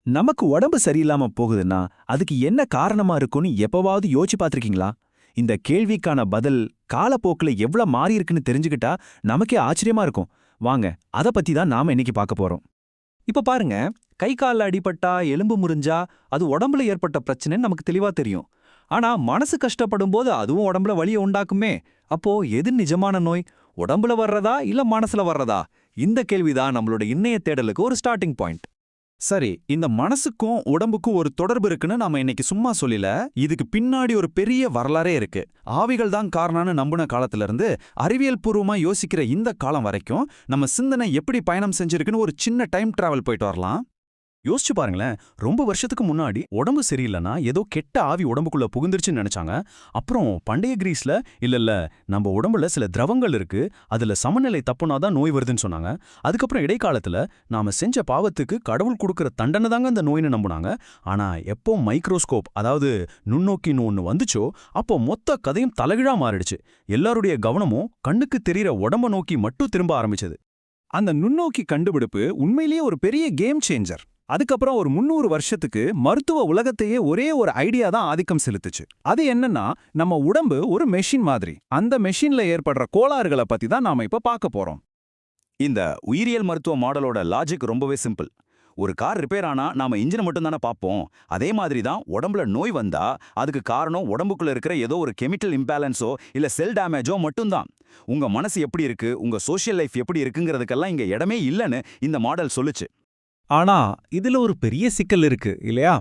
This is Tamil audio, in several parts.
நமக்கு உடம்பு சரியில்லாம போகுதுன்னா அதுக்கு என்ன காரணமா இருக்குன்னு எப்பவாவது யோசிச்சு பார்த்திருக்கீங்களா? இந்த கேள்விக்கான பதில் காலப்போக்குல எவ்வளவு மாறி இருக்குன்னு தெரிஞ்சுக்கிட்டா நமக்கே ஆச்சரியமா இருக்கும். வாங்க, அத பத்தி தான் நாம இன்னைக்கு பார்க்க போறோம். இப்ப பாருங்க, கை கால்ல அடிபட்டா, எலும்பு முறிஞ்சா அது உடம்புல ஏற்பட்ட பிரச்சனைன்னு நமக்கு தெளிவா தெரியும். ஆனா மனசு கஷ்டப்படும் போது அதுவும் உடம்புல வலியை உண்டாக்குமே. அப்போ எது நிஜமான நோய்? உடம்புல வர்றதா இல்ல மனசுல வர்றதா? இந்த கேள்விதான் நம்மளோட இன்னைய தேடலுக்கு ஒரு ஸ்டார்டிங் பாயிண்ட். சரி, இந்த மனசுக்கும் உடம்புக்கும் ஒரு தொடர்பு இருக்குன்னு நாம இன்னைக்கு சும்மா சொல்லல. இதுக்கு பின்னாடி ஒரு பெரிய வரலாறே இருக்கு. ஆவிகள் தான் காரணம்னு நம்பின காலத்துல இருந்து அறிவியல் பூர்வமா யோசிக்கிற இந்த காலம் வரைக்கும் நம்ம சிந்தனை எப்படி பயணம் செஞ்சிருக்குன்னு ஒரு சின்ன டைம் டிராவல் போயிட்டு வரலாம். யோசிச்சு பாருங்களேன், ரொம்ப வருஷத்துக்கு முன்னாடி உடம்பு சரியில்லைன்னா ஏதோ கெட்ட ஆவி உடம்புக்குள்ள புகுந்துருச்சுன்னு நினைச்சாங்க. அப்புறம் பண்டைய கிரீஸ்ல இல்ல நம்ம உடம்புல சில திரவங்கள் இருக்கு, அதுல சமநிலை தப்புனாதான் நோய் வருதுன்னு சொன்னாங்க. அதுக்கப்புறம் இடைக்காலத்துல நாம செஞ்ச பாவத்துக்கு கடவுள் கொடுக்கிற தண்டனை தாங்க அந்த நோயின்னு நம்புனாங்க. ஆனா எப்போ மைக்ரோஸ்கோப், அதாவது நுண்ணோக்கின்னு ஒண்ணு வந்துச்சோ, அப்போ மொத்த கதையும் தலைகீழா மாறிடுச்சு. எல்லாருடைய கவனமும் கண்ணுக்கு தெரியற உடம்ப நோக்கி மட்டும் திரும்ப ஆரம்பிச்சது. அந்த நுண்ணோக்கி கண்டுபிடிப்பு உண்மையிலேயே ஒரு பெரிய கேம் சேஞ்சர். அதுக்கப்புறம் ஒரு 300 வருஷத்துக்கு மருத்துவ உலகத்தையே ஒரே ஒரு ஐடியா தான் ஆதிக்கம் செலுத்துச்சு. அது என்னன்னா, நம்ம உடம்பு ஒரு மெஷின் மாதிரி. அந்த மெஷின்ல ஏற்படுற கோளாறுகளை பத்தி தான் நாம இப்ப பார்க்க போறோம். இந்த உயிரியல் மருத்துவ மாடலோட லாஜிக் ரொம்பவே சிம்பிள். ஒரு கார் ரிப்பேர் ஆனா நாம இன்ஜினை மட்டும் தானே பார்ப்போம். அதே மாதிரி தான் உடம்புல நோய் வந்தா அதுக்கு காரணம் உடம்புக்குள்ள இருக்கிற ஏதோ ஒரு கெமிக்கல் இம்பேலன்ஸோ இல்ல செல் டேமேஜோ மட்டும்தான். உங்க மனசு எப்படி இருக்கு, உங்க சோஷியல் லைஃப் எப்படி இருக்குங்கிறதுக்கெல்லாம் இங்க இடமே இல்லைன்னு இந்த மாடல் சொல்லுச்சு. ஆனா இதுல ஒரு பெரிய சிக்கல் இருக்கு இல்லையா?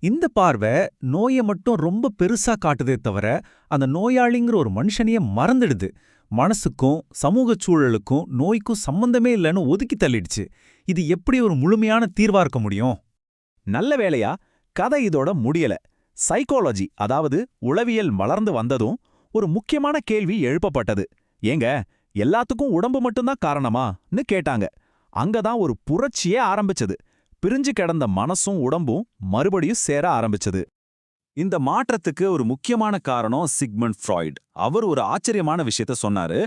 இந்த பார்வை நோயை மட்டும் ரொம்ப பெருசா காட்டுதே தவிர அந்த நோயாளிங்கிற ஒரு மனுஷனையே மறந்துடுது. மனசுக்கும் சமூகச் சூழலுக்கும் நோய்க்கும் சம்பந்தமே இல்லைன்னு ஒதுக்கி தள்ளிடுச்சு. இது எப்படி ஒரு முழுமையான தீர்வா இருக்க முடியும்? நல்ல வேளையா, கதை இதோட முடியல. சைக்காலஜி, அதாவது உளவியல் வளர்ந்து வந்ததும் ஒரு முக்கியமான கேள்வி எழுப்பப்பட்டது. ஏங்க, எல்லாத்துக்கும் உடம்பு மட்டும்தான் காரணமான்னு கேட்டாங்க. அங்கதான் ஒரு புரட்சியே ஆரம்பிச்சது. பிரிஞ்சு கிடந்த மனசும் உடம்பும் மறுபடியும் சேர ஆரம்பிச்சது. இந்த மாற்றத்துக்கு ஒரு முக்கியமான காரணம் சிக்மண்ட் ஃப்ராய்ட். அவர் ஒரு ஆச்சரியமான விஷயத்த சொன்னாரு.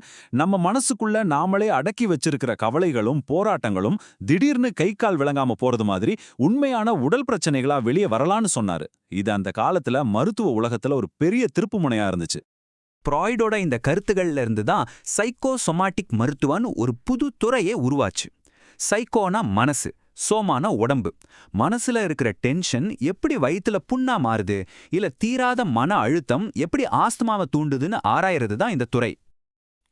நம்ம மனசுக்குள்ள நாமளே அடக்கி வச்சிருக்கிற கவலைகளும் போராட்டங்களும் திடீர்னு கை கால் விளங்காம போறது மாதிரி உண்மையான உடல் பிரச்சனைகளா வெளியே வரலான்னு சொன்னாரு. இது அந்த காலத்துல மருத்துவ உலகத்துல ஒரு பெரிய திருப்புமுனையா இருந்துச்சு. ஃப்ராய்டோட இந்த கருத்துகள்ல இருந்து தான் சைக்கோசொமாட்டிக் மருத்துவம்னு ஒரு புது துறையே உருவாச்சு. சைக்கோனா மனசு, சோமான உடம்பு. மனசுல இருக்கிற டென்ஷன் எப்படி வயித்துல புண்ணா மாறுது, இல்ல தீராத மன அழுத்தம் எப்படி ஆஸ்துமாவை தூண்டுதுன்னு ஆராயறது தான் இந்த துறை.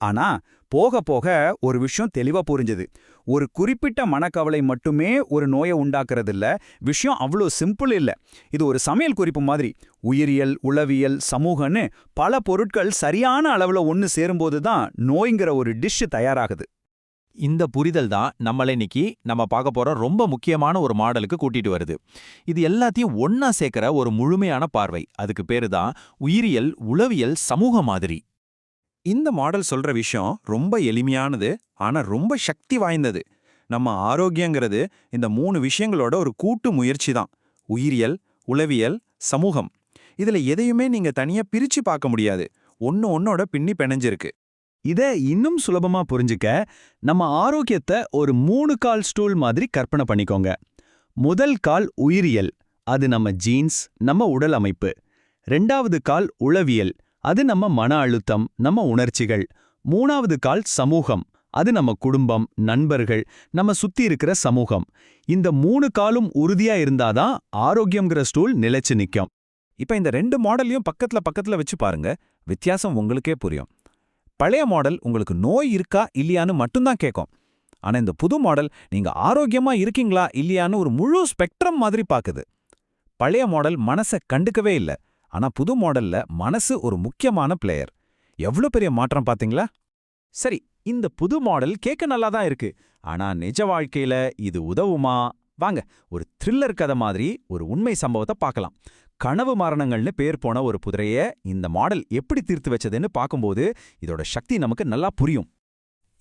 ஆனா போக போக ஒரு விஷயம் தெளிவா புரிஞ்சது. ஒரு குறிப்பிட்ட மனக்கவலை மட்டுமே ஒரு நோயை உண்டாக்குறதில்ல. விஷயம் அவ்வளோ சிம்பிள் இல்ல. இது ஒரு சமையல் குறிப்பு மாதிரி. உயிரியல், உளவியல், சமூகன்னு பல பொருட்கள் சரியான அளவுல ஒன்னு சேரும்போது தான் நோய்ங்கிற ஒரு டிஷ் தயாராகுது. இந்த புரிதல் தான் நம்மளை இன்னைக்கு நம்ம பார்க்க போற ரொம்ப முக்கியமான ஒரு மாடலுக்கு கூட்டிட்டு வருது. இது எல்லாத்தையும் ஒன்னா சேர்க்கிற ஒரு முழுமையான பார்வை. அதுக்கு பேரு தான் உயிரியல், உளவியல், சமூக மாதிரி. இந்த மாடல் சொல்ற விஷயம் ரொம்ப எளிமையானது, ஆனா ரொம்ப சக்தி வாய்ந்தது. நம்ம ஆரோக்கியங்கிறது இந்த 3 விஷயங்களோட ஒரு கூட்டு முயற்சி தான். உயிரியல், உளவியல், சமூகம். இதுல எதையுமே நீங்க தனியா பிரிச்சு பார்க்க முடியாது. ஒன்னோட பின்னி பிணைஞ்சிருக்கு. இத இன்னும் சுலபமா புரிஞ்சுக்க நம்ம ஆரோக்கியத்தை ஒரு 3 கால் ஸ்டூல் மாதிரி கற்பனை பண்ணிக்கோங்க. முதல் கால் உயிரியல், அது நம்ம ஜீன்ஸ், நம்ம உடல் அமைப்பு. 2வது கால் உளவியல், அது நம்ம மன அழுத்தம், நம்ம உணர்ச்சிகள். 3வது கால் சமூகம், அது நம்ம குடும்பம், நண்பர்கள், நம்ம சுத்தி இருக்கிற சமூகம். இந்த 3 காலும் உறுதியா இருந்தாதான் ஆரோக்கியம்ங்கிற ஸ்டூல் நிலைச்சு நிக்கும். இப்ப இந்த 2 மாடலையும் பக்கத்துல வச்சு பாருங்க. வித்தியாசம் உங்களுக்கே புரியும். பழைய மாடல் உங்களுக்கு நோய் இருக்கா இல்லையான்னு மட்டும்தான் கேட்கும். ஆனா இந்த புது மாடல் நீங்க ஆரோக்கியமா இருக்கீங்களா இல்லையான்னு ஒரு முழு ஸ்பெக்ட்ரம் மாதிரி பாக்குது. பழைய மாடல் மனசை கண்டுக்கவே இல்லை. ஆனா புது மாடல்ல மனசு ஒரு முக்கியமான பிளேயர். எவ்வளவு பெரிய மாற்றம் பாத்தீங்களா? சரி, இந்த புது மாடல் கேட்க நல்லா தான் இருக்கு. ஆனா நிஜ வாழ்க்கையில இது உதவுமா? வாங்க, ஒரு த்ரில்லர் கதை மாதிரி ஒரு உண்மை சம்பவத்தை பார்க்கலாம். கனவு மரணங்கள்னு பேர் போன ஒரு புதிரைய இந்த மாடல் எப்படி தீர்த்து வச்சதுன்னு பார்க்கும்போது இதோட சக்தி நமக்கு நல்லா புரியும்.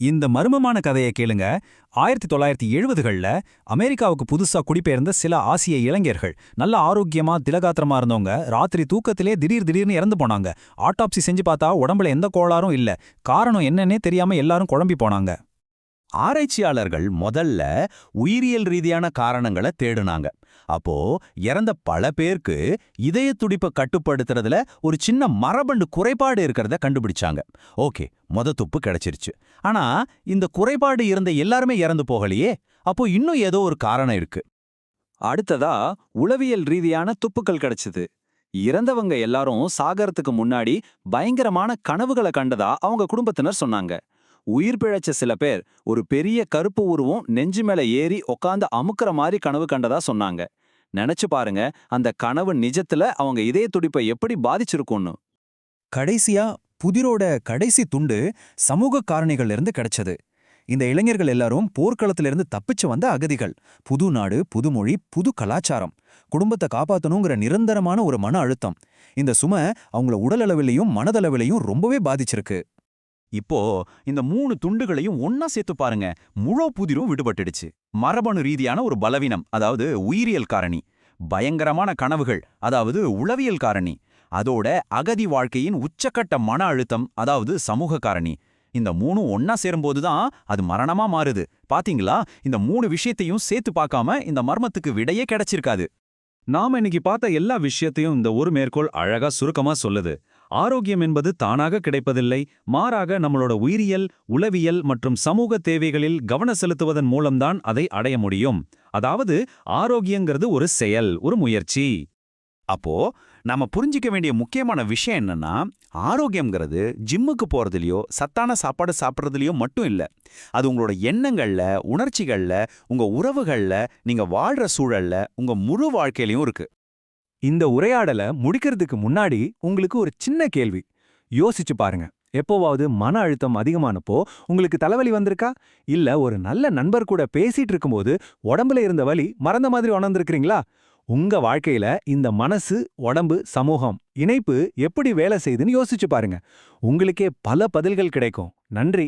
இந்த மர்மமான கதையை கேளுங்க. 1970களில் அமெரிக்காவுக்கு புதுசா குடிபெயர்ந்த சில ஆசிய இளைஞர்கள், நல்ல ஆரோக்கியமா திலகாத்திரமா இருந்தவங்க, ராத்திரி தூக்கத்திலே திடீர்னு இறந்து போனாங்க. ஆட்டாப்சி செஞ்சு பார்த்தா உடம்புல எந்த கோளாறும் இல்ல. காரணம் என்னன்னே தெரியாம எல்லாரும் குழம்பி போனாங்க. ஆராய்ச்சியாளர்கள் முதல்ல உயிரியல் ரீதியான காரணங்களை தேடுனாங்க. அப்போ இறந்த பல பேருக்கு இதய துடிப்பை கட்டுப்படுத்துறதுல ஒரு சின்ன மரபணு குறைபாடு இருக்கிறத கண்டுபிடிச்சாங்க. ஓகே, துப்பு கிடைச்சிருச்சு. ஆனா இந்த குறைபாடு இருந்த எல்லாருமே இறந்து போகலையே. அப்போ இன்னும் ஏதோ ஒரு காரணம் இருக்கு. அடுத்ததா உளவியல் ரீதியான துப்புக்கள் கிடைச்சது. இறந்தவங்க எல்லாரும் சாகறதுக்கு முன்னாடி பயங்கரமான கனவுகளை கண்டதா அவங்க குடும்பத்தினர் சொன்னாங்க. உயிர் பிழைச்ச சில பேர் ஒரு பெரிய கருப்பு உருவம் நெஞ்சு மேல ஏறி உக்காந்து அமுக்குற மாதிரி கனவு கண்டதா சொன்னாங்க. நினைச்சு பாருங்க, அந்த கனவு நிஜத்துல அவங்க இதய துடிப்பை எப்படி பாதிச்சிருக்கும்னு. கடைசியா புதிரோட கடைசி துண்டு சமூக காரணிகள்ல இருந்து கிடைச்சது. இந்த இளைஞர்கள் எல்லாரும் போர்க்களத்திலிருந்து தப்பிச்சு வந்த அகதிகள். புது நாடு, புது மொழி, புது கலாச்சாரம். குடும்பத்தை காப்பாத்தணுங்கிற நிரந்தரமான ஒரு மன அழுத்தம். இந்த சுமை அவங்கள உடலளவிலையும் மனதளவிலையும் ரொம்பவே பாதிச்சிருக்கு. இப்போ இந்த 3 துண்டுகளையும் ஒன்னா சேர்த்து பாருங்க. முழு புதிரும் விடுபட்டுடுச்சு. மரபணு ரீதியான ஒரு பலவீனம், அதாவது உயிரியல் காரணி. பயங்கரமான கனவுகள், அதாவது உளவியல் காரணி. அதோட அகதி வாழ்க்கையின் உச்சக்கட்ட மன அழுத்தம், அதாவது சமூக காரணி. இந்த 3 ஒன்னா சேரும்போதுதான் அது மரணமா மாறுது. பாத்தீங்களா? இந்த 3 விஷயத்தையும் சேர்த்து பார்க்காம இந்த மர்மத்துக்கு விடையே கிடைச்சிருக்காது. நாம இன்னைக்கு பார்த்த எல்லா விஷயத்தையும் இந்த ஒரு மேற்கோள் அழகா சுருக்கமா சொல்லுது. ஆரோக்கியம் என்பது தானாக கிடைப்பதில்லை. மாறாக நம்மளோட உயிரியல், உளவியல் மற்றும் சமூக தேவைகளில் கவனம் செலுத்துவதன் மூலம்தான் அதை அடைய முடியும். அதாவது ஆரோக்கியங்கிறது ஒரு செயல், ஒரு முயற்சி. அப்போ நாம புரிஞ்சிக்க வேண்டிய முக்கியமான விஷயம் என்னன்னா, ஆரோக்கியம்ங்கிறது ஜிம்முக்கு போறதுலயோ சத்தான சாப்பாடு சாப்பிட்றதுலயோ மட்டும் இல்ல. அது உங்களோட எண்ணங்கள்ல, உணர்ச்சிகள்ல, உங்க உறவுகள்ல, நீங்க வாழ்ற சூழல்ல, உங்க முழு வாழ்க்கையிலயும் இருக்கு. இந்த உரையாடலை முடிக்கிறதுக்கு முன்னாடி உங்களுக்கு ஒரு சின்ன கேள்வி. யோசிச்சு பாருங்க. எப்போவாவது மன அழுத்தம் அதிகமானப்போ உங்களுக்கு தலைவலி வந்திருக்கா? இல்ல ஒரு நல்ல நண்பர் கூட பேசிட்டு இருக்கும்போது உடம்புல இருந்த வலி மறந்த மாதிரி உணர்ந்திருக்கிறீங்களா? உங்க வாழ்க்கையில இந்த மனசு, உடம்பு, சமூகம் இணைப்பு எப்படி வேலை செய்யுதுன்னு யோசிச்சு பாருங்க. உங்களுக்கே பல பதில்கள் கிடைக்கும். நன்றி.